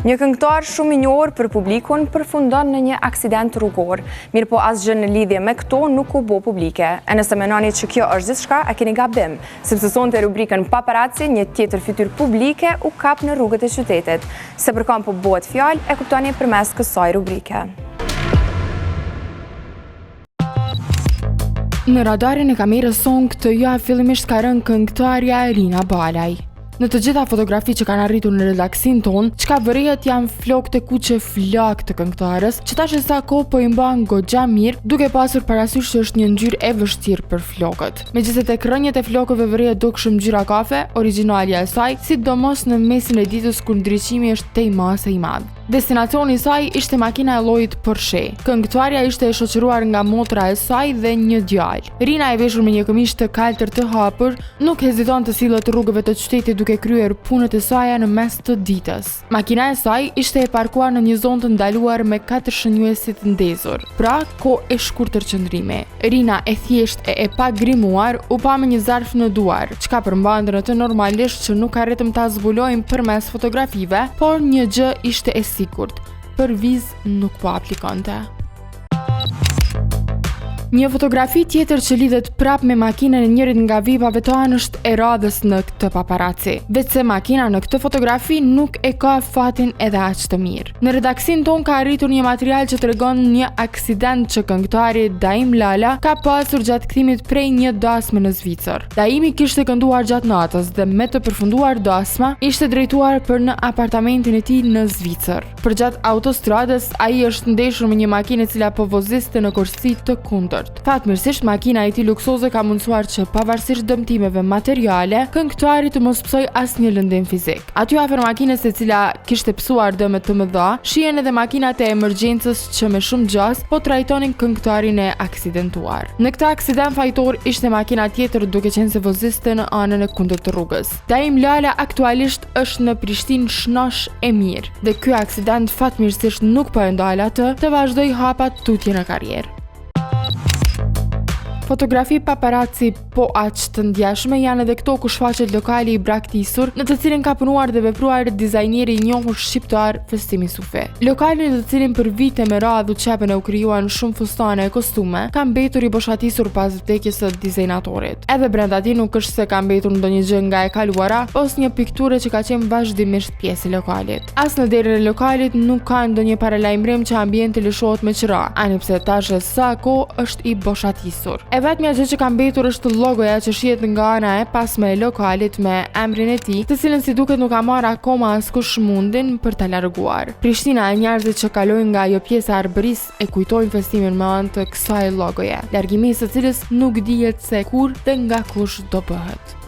Një këngëtar shumë i njohur për publikun përfundon në një aksident rrugor. Mirë po asgjë në lidhje me këto nuk u bë publike. E nëse menoni që kjo është gjithçka, e keni gabim, sepse sonte rubrikën Paparazzi, një tjetër fytyrë publike u kap në rrugët e qytetit. Se për kam po bëhet fjalë, e kuptoni përmes kësaj rubrike. Në radarin e kamerës son këtë javë fillimisht ka rënë këngëtarja Rina Balaj. Në të gjitha fotografi që kanë arritur në redaksin ton, çka vërihet janë flokë të kuqe flak të këngëtarës, që tash sa kohë po i mban goxha mirë, duke pasur parasysh që është një ngjyrë e vështirë për flokët. Megjithëse tek rrënjët e flokëve vërihet dukshëm ngjyra kafe, origjinalja e saj, sidomos në mesin e ditës kur ndriçimi është tej mase i madh. Destinacioni i saj ishte makina e llojit Porsche. Këngëtarja ishte e shoqëruar nga motra e saj dhe një djalë. Rina e veshur me një këmishë të kaltër të hapur, nuk heziton të sillet rrugëve të qytetit duke kryer punët e saj në mes të ditës. Makina e saj ishte e parkuar në një zonë të ndaluar me 4 shënjuesi të ndezur, pra kohë e shkurtër qëndrimi. Rina e thjesht e pa grimuar u pa me një zarf në duar, çka përmbante në të normalisht që nuk arritëm ta zbulojmë përmes fotografive, por një gjë ishte e sigurt, për vizë nuk po aplikonte. Një fotografi tjetër që lidhet prap me makinën e njërit nga vipave të anësht e radhës në këtë paparazzi. Veçse makina në këtë fotografi nuk e ka fatin edhe aq të mirë. Në redaksin ton ka arritur një material që tregon një aksident që këngëtari Daim Lala ka pasur gjatë kthimit prej një dasme në Zvicër. Daimi kishte kënduar gjatë natës dhe me të përfunduar dasma ishte drejtuar për në apartamentin e tij në Zvicër. Përgjatë autostradës ai është ndeshur me një makinë e cila po voziste në kursi të kundërt. Fatmirësisht makina e tij luksoze ka mundsuar që pavarësisht dëmtimeve materiale, këngëtari të mos psoj asnjë lëndim fizik. Aty afër makinës e cila kishte psuar dëme të mëdha, shihen edhe makinat e emergjencës që me shumë gjas po trajtonin këngëtarin e aksidentuar. Në këtë aksident fajtor ishte makina tjetër duke qenë se voziste në anën e kundërt të rrugës. Daim Lala aktualisht është në Prishtinë shnosh e mirë dhe ky aksident fatmirësisht nuk po e ndal atë të vazhdoj hapa tutje në karrierë. Fotografi paparazzi po aq të ndjeshme janë edhe këto ku shfaqet lokali i braktisur, në të cilin ka punuar dhe vepruar dizajneri i njohur shqiptar Festimi Sufi. Lokali në të cilin për vite me radhë u qepen e u krijuan shumë fustane e kostume, ka mbetur i boshatisur pas vdekjes së dizajnatorit. Edhe brenda tij nuk është se ka mbetur ndonjë gjë nga e kaluara, ose një pikturë që ka qenë vazhdimisht pjesë e lokalit. As në derën e lokalit nuk ka ndonjë paralajmërim që ambienti lëshohet me qira, ani pse tash sa kohë është i boshatisur. E vetmja gjë që ka mbetur është logoja që shihet nga ana e pasme e lokalit me emrin e tij, të cilën si duket nuk ka marrë akoma askush mundin për ta larguar. Prishtina e njerëzit që kalojnë nga ajo pjesë e arbërisë e kujtojnë festimin me anë të kësaj logoje, largimi i së cilës nuk dihet se kur dhe nga kush do bëhet.